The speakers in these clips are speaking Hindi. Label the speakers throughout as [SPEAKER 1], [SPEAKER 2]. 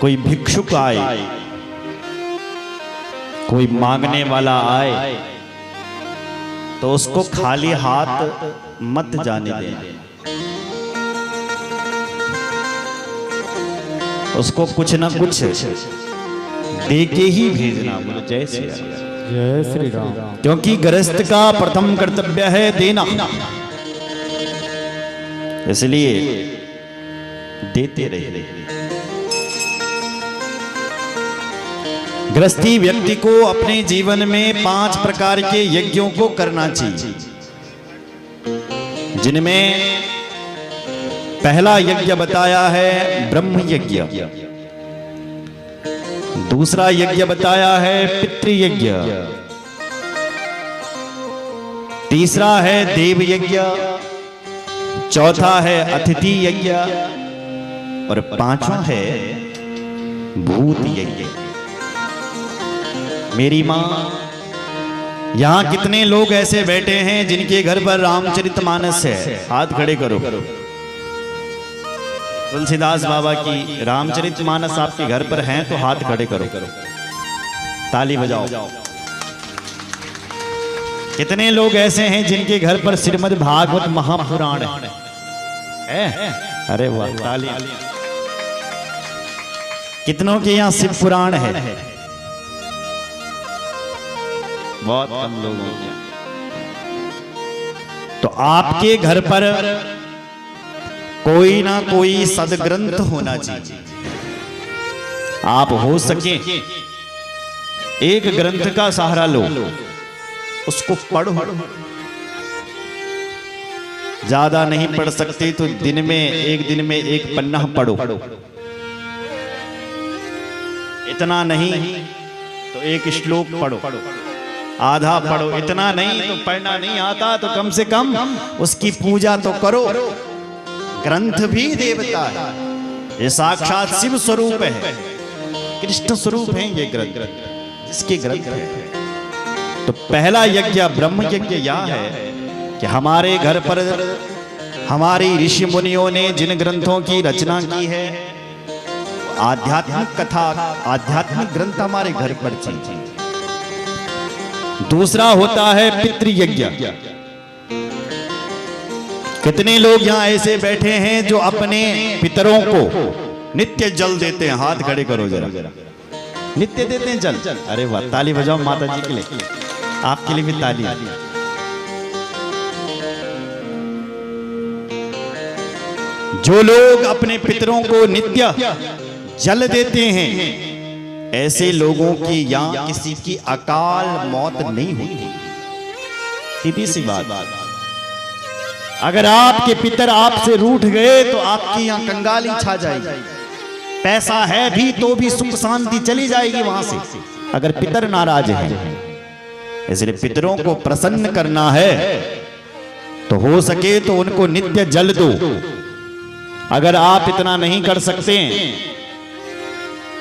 [SPEAKER 1] कोई भिक्षुक आए, कोई मांगने वाला आए, तो उसको खाली हाथ मत जाने देना, उसको कुछ ना कुछ दे के ही भेजना। बोलो जय श्री राम।
[SPEAKER 2] जय श्री राम।
[SPEAKER 1] क्योंकि गृहस्थ का प्रथम कर्तव्य है देना, इसलिए देते रहिए। गृहस्थी व्यक्ति को अपने जीवन में 5 प्रकार के यज्ञों को करना चाहिए, जिनमें पहला यज्ञ बताया है ब्रह्म यज्ञ, दूसरा यज्ञ बताया है पितृयज्ञ, तीसरा है देव यज्ञ, चौथा है अतिथि यज्ञ और 5वां है भूत यज्ञ। मेरी मां, यहां कितने लोग ऐसे बैठे हैं जिनके घर पर रामचरितमानस है? हाथ खड़े करो। तुलसीदास बाबा की रामचरितमानस आपके घर पर हैं तो हाथ खड़े करो, ताली बजाओ। कितने लोग ऐसे हैं जिनके घर पर श्रीमद् भागवत महापुराण है? अरे वाह, ताली। कितनों के यहाँ शिव पुराण है? बहुत कम लोगों के। तो आपके घर पर कोई ना कोई सदग्रंथ होना चाहिए। आप हो सके एक ग्रंथ का सहारा लो, उसको पढ़ो। ज्यादा नहीं पढ़ सकते तो एक दिन में एक पन्ना पढ़ो। इतना नहीं तो एक श्लोक पढ़ो, आधा पढ़ो। इतना नहीं तो पढ़ना नहीं आता तो कम से कम उसकी पूजा तो करो। ग्रंथ भी देवता है, ये साक्षात शिव स्वरूप है, कृष्ण स्वरूप है ये ग्रंथ, जिसके ग्रंथ है। तो पहला यज्ञ ब्रह्म यज्ञ यह है कि हमारे घर पर हमारी ऋषि मुनियों ने जिन ग्रंथों की रचना की है, आध्यात्मिक कथा, आध्यात्मिक ग्रंथ हमारे घर पर चाहिए। दूसरा होता है पितृयज्ञ। कितने लोग यहाँ ऐसे बैठे हैं जो अपने पितरों को नित्य जल देते हैं? हाथ खड़े करो जरा। नित्य देते हैं जल? अरे वाह, ताली बजाओ माता जी के लिए, आपके लिए भी ताली। जो लोग अपने पितरों को नित्य जल देते हैं, ऐसे लोगों की यहाँ किसी की अकाल मौत नहीं होती। सीधी सी बात। अगर आपके पितर आपसे रूठ गए तो आपकी यहाँ कंगाली छा जाएगी। पैसा है भी तो भी सुख शांति चली जाएगी वहां से, अगर पितर नाराज हैं। इसलिए पितरों को प्रसन्न करना है तो हो सके तो उनको नित्य जल दो। अगर आप इतना नहीं कर सकते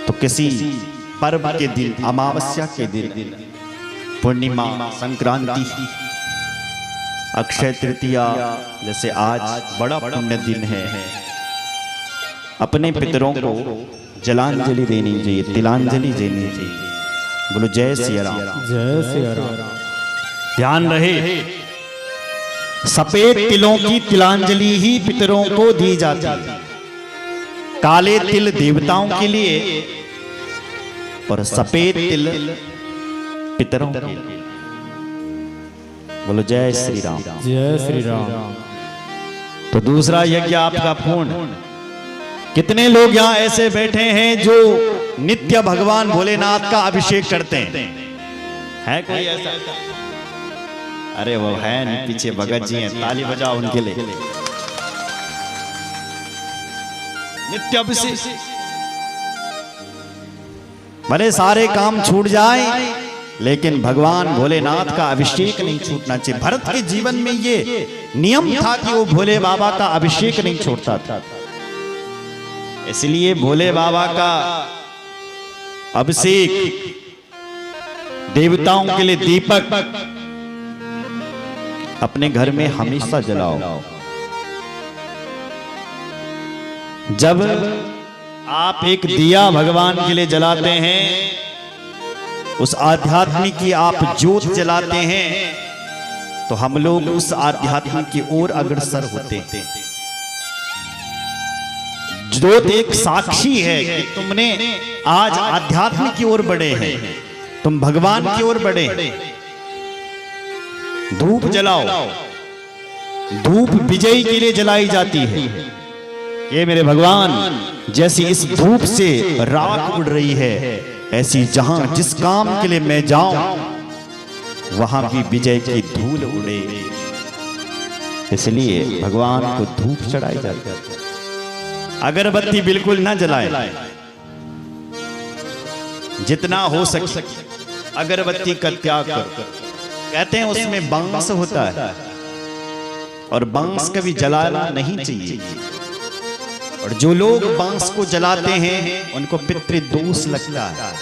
[SPEAKER 1] तो किसी पर्व के दिन, अमावस्या के दिन, पूर्णिमा, संक्रांति, अक्षय तृतीया, जैसे आज बड़ा पुण्य दिन है, अपने पितरों को जलांजलि देनी चाहिए, तिलांजलि देनी चाहिए। बोलो जय सिया राम।
[SPEAKER 2] जय श्री राम।
[SPEAKER 1] ध्यान रहे, सफेद तिलों की तिलांजलि ही पितरों को दी जाती है। काले तिल देवताओं के लिए और सफेद तिल पितरों के लिए। बोलो जय श्री राम।
[SPEAKER 2] जय श्री राम।
[SPEAKER 1] तो दूसरा यज्ञ आपका पूर्ण। कितने लोग यहाँ ऐसे बैठे हैं जो नित्य भगवान भोलेनाथ का अभिषेक करते हैं? है कोई ऐसा? अरे वो है नहीं, पीछे भगत जी हैं, ताली बजाओ उनके लिए। नित्य अभिषेक, भले सारे काम छूट जाए लेकिन भगवान भोलेनाथ का अभिषेक नहीं छूटना चाहिए। भरत के जीवन में ये नियम था कि वो भोले बाबा का अभिषेक नहीं छोड़ता था। इसलिए भोले बाबा का अभिषेक, देवताओं के लिए दीपक अपने घर में हमेशा जलाओ। जब आप एक दिया भगवान के लिए जलाते हैं, उस आध्यात्मिक की आप ज्योत जलाते हैं, तो हम लोग उस आध्यात्मिक की ओर अग्रसर होते हैं। ज्योत एक साक्षी है कि तुमने आज आध्यात्मिक की ओर बढ़े हैं, तुम भगवान की ओर बढ़े। धूप जलाओ, धूप विजयी के लिए जलाई जाती है। ये मेरे भगवान, जैसी इस धूप से राख उड़ रही है, ऐसी जहां जिस काम के लिए मैं जाऊं वहां भी विजय की धूल उड़े। इसलिए भगवान को धूप चढ़ाई जाती है। अगरबत्ती बिल्कुल ना जलाए, जितना हो सके अगरबत्ती का त्याग करो। कहते हैं उसमें बांस होता है और बांस कभी जलाना नहीं चाहिए, और जो लोग बांस को जलाते हैं उनको पितृदोष लगता है।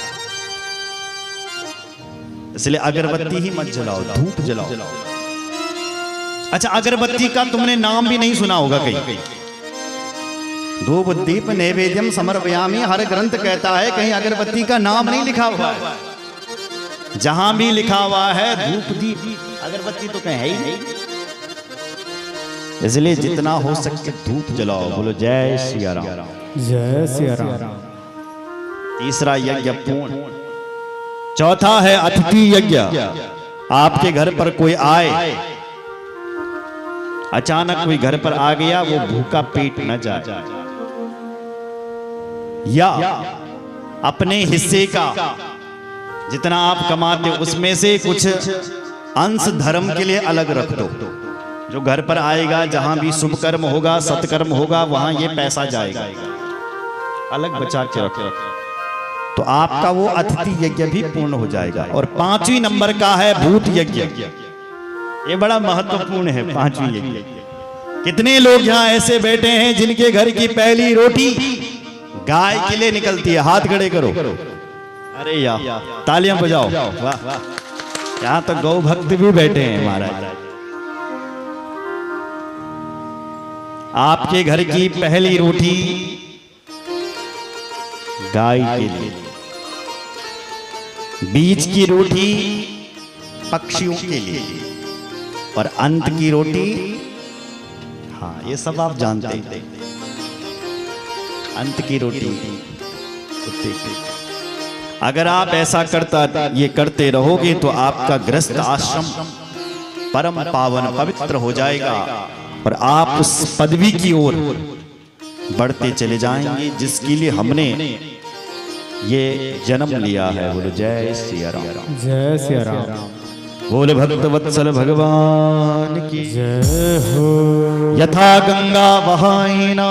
[SPEAKER 1] इसलिए अगरबत्ती ही मत जलाओ, धूप जलाओ। अच्छा, अगरबत्ती का तुमने नाम भी नहीं सुना होगा कहीं। धूप दीप नैवेद्यम समर्पयामि, हर ग्रंथ कहता है, कहीं अगरबत्ती का नाम नहीं लिखा हुआ है। जहां भी लिखा हुआ है धूप दीप, अगरबत्ती तो कहीं है ही नहीं। इसलिए जितना हो सके धूप जलाओ। बोलो जय सिया राम।
[SPEAKER 2] जय सिया राम।
[SPEAKER 1] तीसरा यज्ञ पूर्ण। चौथा है अतिथि यज्ञ। आपके घर पर कोई आए, अचानक कोई घर पर आ गया, वो भूखा पेट न जाए, या अपने हिस्से का जितना आप कमाते उसमें से कुछ अंश धर्म के लिए अलग रख दो। जो घर पर आएगा, जहां भी शुभ कर्म होगा, सत्कर्म होगा, वहां ये पैसा जाएगा, अलग बचा के रखो, तो आपका वो अतिथि यज्ञ भी पूर्ण हो जाएगा। और 5वें नंबर का है भूत यज्ञ। ये बड़ा महत्वपूर्ण है, 5वें यज्ञ। कितने लोग यहाँ ऐसे बैठे हैं जिनके घर की पहली रोटी गाय के लिए निकलती है? हाथ खड़े करो। अरे यार, तालियां बजाओ। वाह, यहाँ तो गौ भक्त भी बैठे हैं महाराज। आपके घर की पहली रोटी गाय के लिए, बीच की रोटी पक्षियों के लिए, और अंत की रोटी, हाँ ये सब आप जानते हैं, अंत की रोटी कुत्ते की। अगर आप ऐसा ये करते रहोगे तो आपका गृहस्थ आश्रम परम पावन पवित्र हो जाएगा, और आप उस पदवी की ओर बढ़ते चले जाएंगे जिसके लिए हमने ये जन्म लिया है। बोलो जय सिया राम।
[SPEAKER 2] जय सिया राम।
[SPEAKER 1] बोले भक्त वत्सल भगवान की
[SPEAKER 2] जय हो।
[SPEAKER 1] यथा गंगा वहायना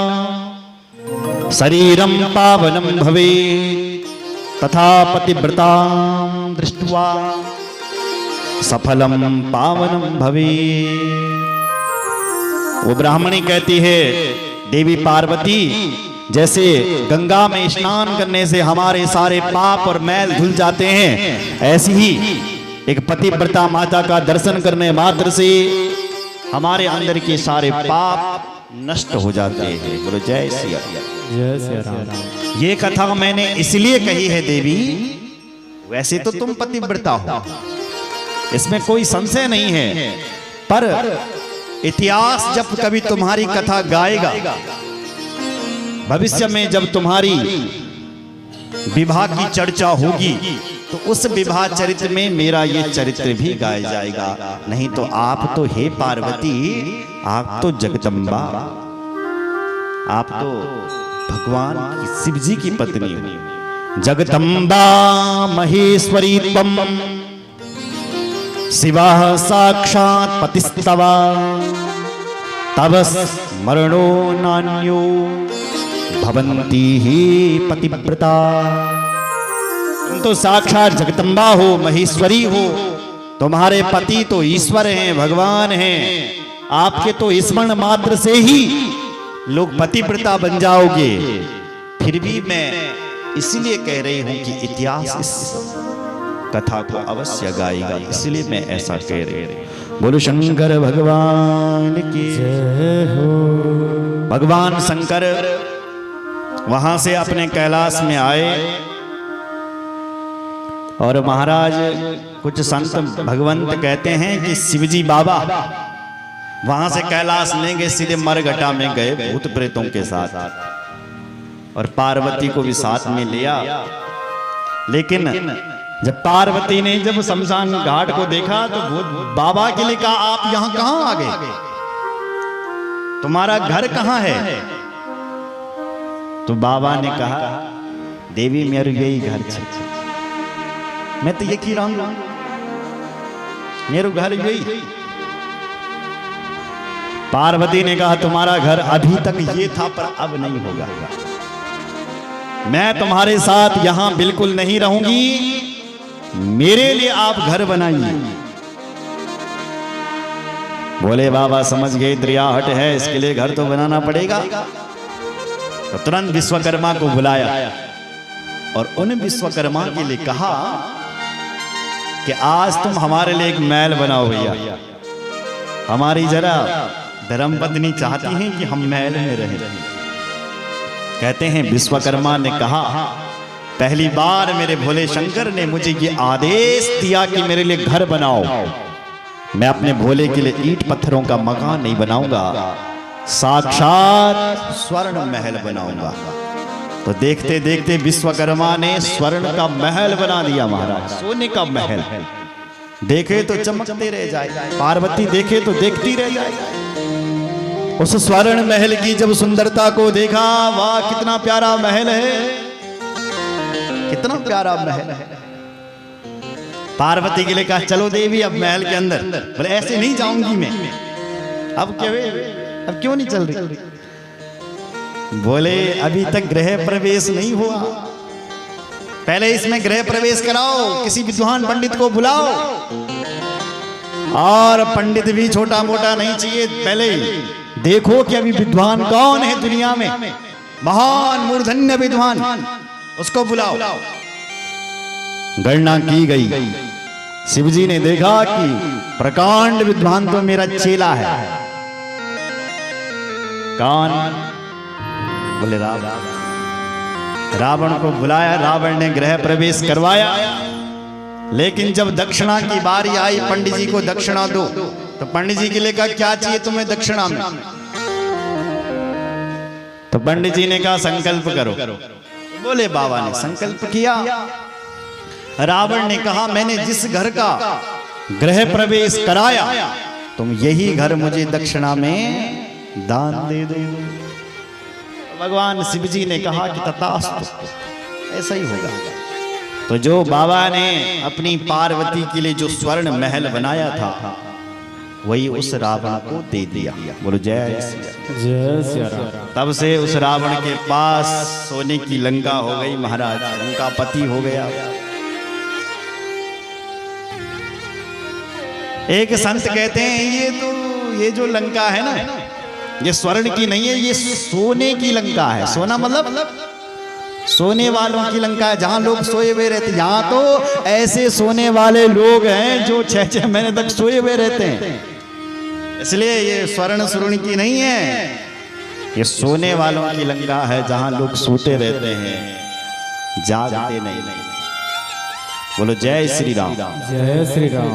[SPEAKER 1] शरीरम पावनम भवे, तथा पतिव्रतां दृष्ट्वा सफलम पावनम भवे। वो ब्राह्मणी कहती है, देवी पार्वती, जैसे गंगा में स्नान करने से हमारे सारे पाप और मैल धुल जाते हैं, ऐसी ही एक पतिव्रता माता का दर्शन करने मात्र से हमारे अंदर के सारे पाप नष्ट हो जाते हैं। बोलो जय सिया
[SPEAKER 2] जय सिया राम।
[SPEAKER 1] ये कथा मैंने इसलिए कही है देवी, वैसे तो तुम पतिव्रता हो, इसमें कोई संशय नहीं है, पर इतिहास जब कभी तुम्हारी कथा गाएगा, भविष्य में जब तुम्हारी विवाह की चर्चा होगी, तो उस विवाह चरित्र में मेरा ये चरित्र भी गाया जाएगा। नहीं तो आप तो हे पार्वती, आप तो जगदम्बा, आप तो भगवान की शिव जी की पत्नी हो। जगदम्बा महेश्वरी त्वं शिवा साक्षात् पतिस्तवा, तव स्मरणो नान्यो भवन्ति ही पतिव्रता। तुम तो साक्षात जगदम्बा हो, महेश्वरी हो, तुम्हारे पति तो ईश्वर हैं, भगवान हैं। आपके तो स्मरण मात्र से ही लोग पतिव्रता बन जाओगे। फिर भी मैं इसलिए कह रही हूं कि इतिहास इस कथा को अवश्य गाएगा, इसलिए मैं ऐसा कह रही हूं। बोलो शंकर भगवान की
[SPEAKER 2] जय हो।
[SPEAKER 1] भगवान शंकर वहां से अपने कैलाश में आए और महाराज कुछ संत भगवंत कहते हैं कि शिवजी बाबा वहां से कैलाश लेंगे सीधे मरघटा में गए भूत प्रेतों के साथ और पार्वती को भी साथ में लिया। लेकिन जब पार्वती ने जब शमशान घाट को देखा तो भूत बाबा के लिए कहा आप यहां कहां आ गए, तुम्हारा घर कहां है? तो बाबा ने कहा देवी मेरे यही घर है, मैं तो ये की रहा हूं, मेरा घर यही। पार्वती ने कहा तुम्हारा घर अभी तक ये था पर अब नहीं होगा, मैं तुम्हारे साथ यहां बिल्कुल नहीं रहूंगी, मेरे लिए आप घर बनाइए। बोले बाबा समझ गए दरियाहट है, इसके लिए घर तो बनाना पड़ेगा। तो तुरंत विश्वकर्मा को बुलाया और उन विश्वकर्मा के लिए कहा कि आज तुम हमारे लिए एक महल बनाओ भैया, हमारी जरा धर्मपत्नी चाहती हैं कि हम महल में रहें। कहते हैं विश्वकर्मा ने कहा पहली बार मेरे भोले शंकर ने मुझे ये आदेश दिया कि मेरे लिए घर बनाओ, मैं अपने भोले के लिए ईंट पत्थरों का मकान नहीं बनाऊंगा, साक्षात स्वर्ण महल बनाऊंगा। तो देखते देखते विश्वकर्मा ने स्वर्ण का महल बना दिया महाराज, सोने का महल। देखे तो चमकते रह जाए, पार्वती देखे तो देखती रह जाए। उस स्वर्ण महल की जब सुंदरता को देखा, वाह कितना प्यारा महल है, कितना प्यारा महल है। पार्वती के लिए कहा चलो देवी अब महल के अंदर। बोले ऐसे नहीं जाऊंगी मैं, अब क्यों नहीं चल रही? बोले अभी तक गृह प्रवेश नहीं हुआ, पहले इसमें गृह प्रवेश कराओ, किसी विद्वान पंडित को बुलाओ, और पंडित भी छोटा मोटा नहीं चाहिए, पहले देखो कि अभी विद्वान कौन है दुनिया में, महान मूर्धन्य विद्वान, उसको बुलाओ। गणना की गई, शिवजी ने देखा कि प्रकांड विद्वान तो मेरा चेला है। कौन? बोले रावण को बुलाया, रावण ने गृह प्रवेश करवाया। लेकिन जब दक्षिणा की बारी आई, पंडित जी को दक्षिणा दो, तो पंडित जी के लिए कहा क्या चाहिए तुम्हें दक्षिणा में? तो पंडित जी ने कहा संकल्प करो। बोले बाबा ने संकल्प किया। रावण ने कहा मैंने जिस घर का गृह प्रवेश कराया, तुम यही घर मुझे दक्षिणा में दान दे दो। भगवान शिवजी ने कहा कि तथास्तु, ऐसा ही होगा। तो जो बाबा ने अपनी पार्वती के लिए जो स्वर्ण महल बनाया था, वही उस रावण को दे दिया। बोलो जय श्री राम। तब से उस रावण के पास सोने की लंका हो गई महाराज, लंका पति हो गया। एक संत कहते हैं ये जो लंका है ना, ये स्वर्ण की नहीं है, ये सोने की लंका है। सोना मतलब सोने वालों की लंका है, जहां लोग सोए हुए रहते। यहाँ तो ऐसे सोने वाले लोग हैं जो 6-6 महीने तक सोए हुए रहते हैं, इसलिए ये स्वर्ण की नहीं है, ये सोने वालों की लंका है, जहां लोग सोते रहते हैं, जागते नहीं। बोलो जय श्री राम।
[SPEAKER 2] जय श्री राम।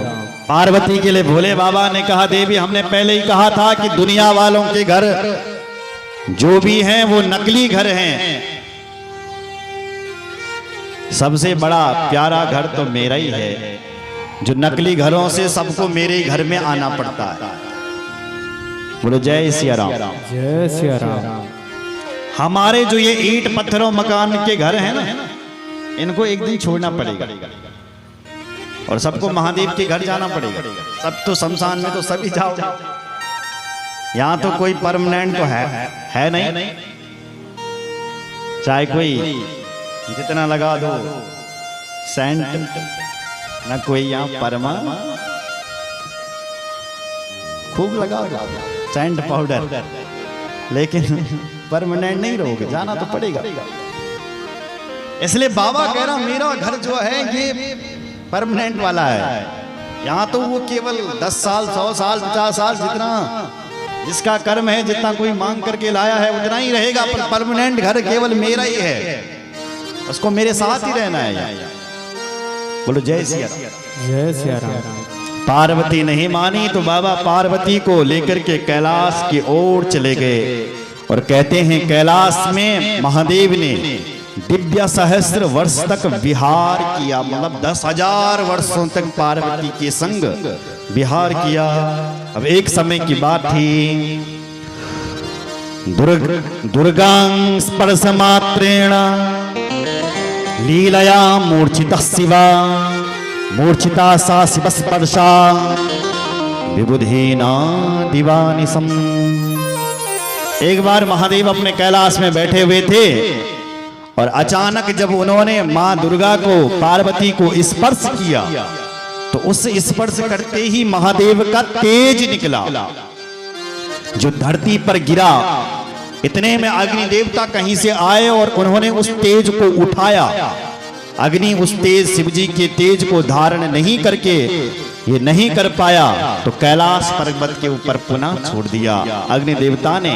[SPEAKER 1] पार्वती के लिए भोले बाबा ने कहा देवी हमने पहले ही कहा था कि दुनिया वालों के घर जो भी हैं वो नकली घर हैं, सबसे बड़ा प्यारा घर तो मेरा ही है, जो नकली घरों से सबको मेरे ही घर में आना पड़ता है। बोलो जय सिया राम।
[SPEAKER 2] जय सिया राम।
[SPEAKER 1] हमारे जो ये ईंट पत्थरों मकान के घर हैं ना, इनको एक दिन छोड़ना पड़ेगा और सबको महादेव के घर जाना पड़ेगा। सब तो शमशान में तो सभी जाओ, यहाँ तो कोई परमानेंट तो है नहीं। चाहे कोई जितना लगा दो सेंट, ना कोई यहाँ परमा खूब लगा दो सेंट पाउडर, लेकिन परमानेंट नहीं रहोगे, जाना तो पड़ेगा। इसलिए बाबा कह रहा मेरा घर जो है ये परमानेंट वाला है। यहाँ तो वो केवल 10 साल 100 साल 50 साल जितना जिसका कर्म है, जितना कोई मांग करके लाया है उतना ही रहेगा, पर परमानेंट घर केवल मेरा ही है, उसको मेरे साथ ही रहना है। बोलो जय सिया राम।
[SPEAKER 2] जय सिया राम।
[SPEAKER 1] पार्वती नहीं मानी तो बाबा पार्वती को लेकर के कैलाश की ओर चले गए और कहते हैं कैलाश में महादेव ने दिव्य सहस्त्र वर्ष तक विहार किया, मतलब 10,000 वर्षों तक पार्वती के संग विहार किया। अब एक समय की बात थी, दुर्गां स्पर्श मात्रेण लीलया मूर्छितः शिवा, मूर्छिता सा शिव स्पर्शा विबुधीना दिवानिसम। एक बार महादेव अपने कैलाश में बैठे हुए थे और अचानक जब उन्होंने मां दुर्गा को, पार्वती को स्पर्श किया तो उस स्पर्श करते ही महादेव का तेज निकला जो धरती पर गिरा। इतने में अग्नि देवता कहीं से आए और उन्होंने उस तेज को उठाया। अग्नि उस तेज शिव जी के तेज को धारण नहीं करके ये नहीं कर पाया तो कैलाश पर्वत के ऊपर पुनः छोड़ दिया। अग्नि देवता ने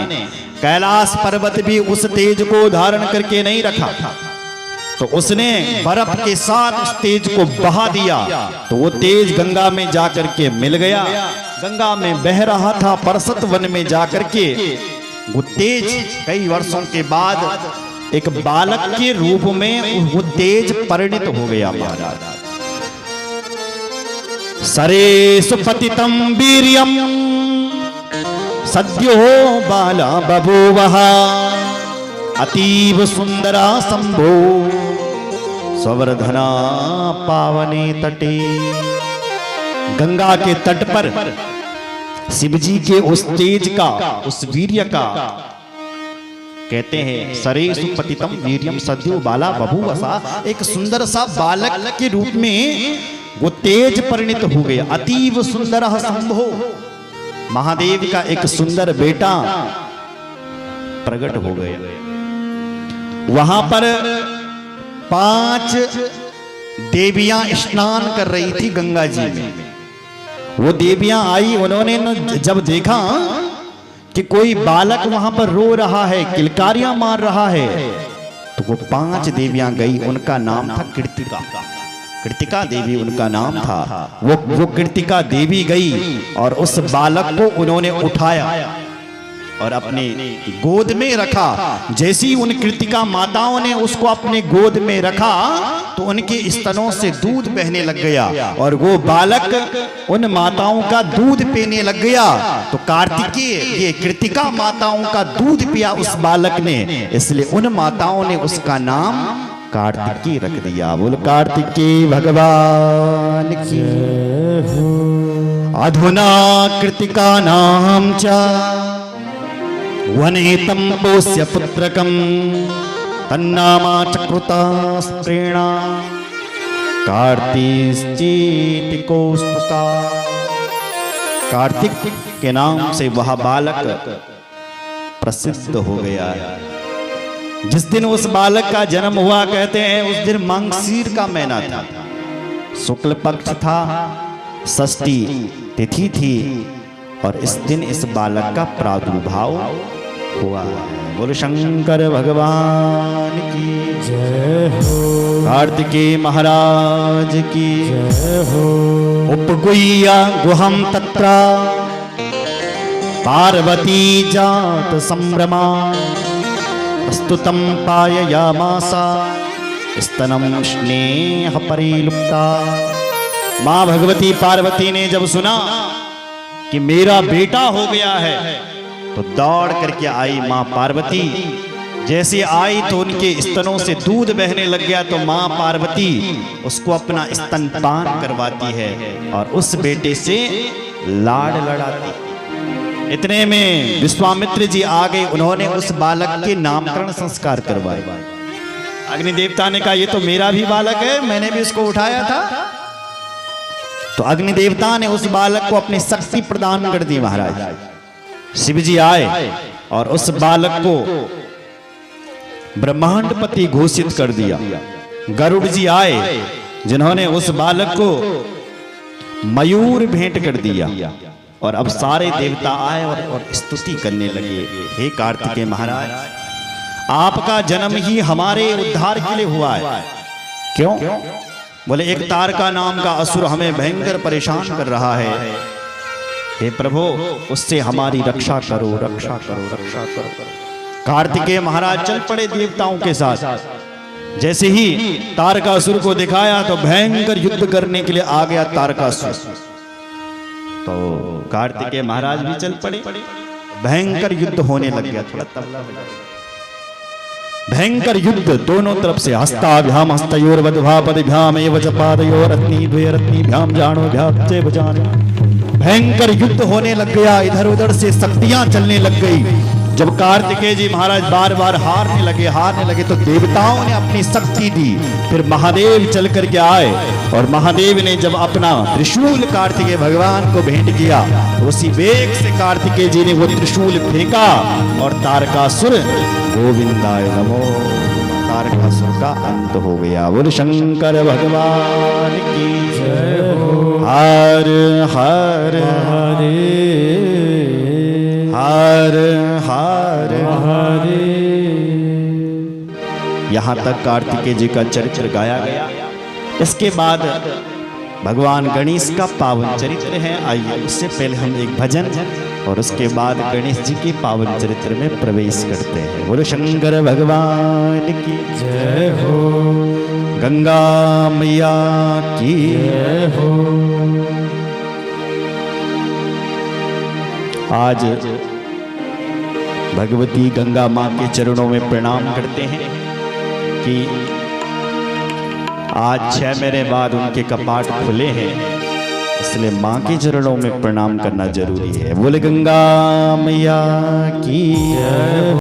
[SPEAKER 1] कैलाश पर्वत भी उस तेज को धारण करके नहीं रखा तो उसने बर्फ के साथ उस तेज को बहा दिया, तो वो तेज गंगा में जाकर के मिल गया। गंगा में बह रहा था, परसत वन में जाकर के वो तेज कई वर्षों के बाद एक बालक के रूप में वो तेज परिणित हो गया। महाराज सरे सुपतितम वीर्यम सद्यो बाला बभूवः अतीव सुंदरा संभो स्ववर्धना पावने तटे। गंगा के तट पर शिव जी के उस तेज का, उस वीर्य का कहते हैं सरे सुपतितम वीर्यम सद्यो बाला बभूवसा, एक सुंदर सा बालक के रूप में वो तेज परिणित हो गया। अतीव सुंदर संभो, महादेव का एक सुंदर बेटा प्रकट हो गया। वहां पर 5 देवियां स्नान कर रही थी गंगा जी में। वो देवियां आई, उन्होंने जब देखा कि कोई बालक वहां पर रो रहा है, किलकारियां मार रहा है, तो वो 5 देवियां गई। उनका नाम था कृतिका, कृतिका देवी उनका नाम था। वो कृतिका देवी गई और उस बालक को उन्होंने उठाया और अपने गोद में रखा। जैसी उन कृतिका माताओं ने उसको अपने गोद में रखा तो उनके स्तनों से दूध बहने लग गया और वो बालक उन माताओं का दूध पीने लग गया। तो कार्तिकेय, ये कृतिका माताओं का दूध पिया उस बालक ने, इसलिए उन माताओं ने उसका नाम कार्तिकेय रख दिया। बोल कार्तिकेय भगवान की। अधुना कृतिका नाम च वनेतं पोष्य पुत्रकं तन्नामा चक्रुता स्त्रीणा कार्तिकेय कौस्तुका। कार्तिक के नाम से वह बालक प्रसिद्ध हो गया। जिस दिन उस बालक का जन्म हुआ, कहते हैं उस दिन मांगशीर का महीना था, शुक्ल पक्ष था, षष्ठी तिथि थी और इस दिन इस बालक का प्रादुर्भाव हुआ। बोल शंकर भगवान की
[SPEAKER 2] जय हो।
[SPEAKER 1] कार्तिकेय महाराज की
[SPEAKER 2] जय हो।
[SPEAKER 1] उपगुह्य गुहम तत्र पार्वती जात संभ्रमा स्तुतं पाययामासा स्तनं स्नेह परिलुप्ता। मां भगवती पार्वती ने जब सुना कि मेरा बेटा हो गया है तो दौड़ करके आई मां पार्वती। जैसे आई तो उनके स्तनों से दूध बहने लग गया तो मां पार्वती उसको अपना स्तनपान करवाती है और उस बेटे से लाड़ लड़ाती। इतने में विश्वामित्र जी आ गए, उन्होंने उस बालक के नामकरण संस्कार करवाए। अग्नि देवता ने कहा ये तो मेरा भी बालक है, मैंने भी उसको उठाया था। तो अग्नि देवता ने उस बालक को अपनी शक्ति प्रदान कर दी। महाराज शिव जी आए और उस बालक को ब्रह्मांडपति घोषित कर दिया। गरुड़ जी आए जिन्होंने उस बालक को मयूर भेंट कर दिया और अब सारे देवता आए और स्तुति करने लगे, हे कार्तिकेय महाराज, आपका जन्म ही हमारे उद्धार के लिए हुआ है। क्यों? बोले एक तारका नाम का असुर हमें भयंकर परेशान कर रहा है, हे प्रभु उससे हमारी रक्षा करो, रक्षा करो, रक्षा करो। कार्तिकेय महाराज चल पड़े देवताओं के साथ। जैसे ही तारकासुर को दिखाया तो भयंकर युद्ध करने के लिए आ गया तारकासुर। तो कार्तिकेय महाराज भी चल पड़े, भयंकर युद्ध होने लग गया। थोड़ा तबला भयंकर युद्ध दोनों तरफ से, हस्ताभ्याम हस्तयोर्वद्भापदिभ्याम एव च पादयोरत्नीद्वयरत्नीभ्याम जाणोभ्याम च भुजाने। भयंकर युद्ध होने लग गया, इधर उधर से शक्तियां चलने लग गई। जब कार्तिकेय जी महाराज बार बार हारने लगे तो देवताओं ने अपनी शक्ति दी। फिर महादेव चल करके आए और महादेव ने जब अपना त्रिशूल कार्तिकेय भगवान को भेंट किया, उसी वेग से कार्तिकेय जी ने वो त्रिशूल फेंका और तारकासुर, गोविंदाय नमो, तारकासुर का अंत हो गया। बोल शंकर भगवान की जय हो। हर हर
[SPEAKER 2] महादेव
[SPEAKER 1] हर हर
[SPEAKER 2] महादेव।
[SPEAKER 1] यहाँ तक कार्तिकेय जी का चरित्र गाया गया। इसके बाद भगवान गणेश का पावन चरित्र है। आइए उससे पहले हम एक भजन और उसके बाद गणेश जी के पावन चरित्र में प्रवेश करते हैं। बोलो शंकर भगवान की
[SPEAKER 2] जय हो।
[SPEAKER 1] गंगा मैया की
[SPEAKER 2] जय हो।
[SPEAKER 1] आज भगवती गंगा माँ के चरणों में प्रणाम करते हैं कि आज 6 महीने बाद उनके कपाट खुले हैं, इसलिए माँ के चरणों में प्रणाम करना जरूरी है। बोले गंगा मैया की जय।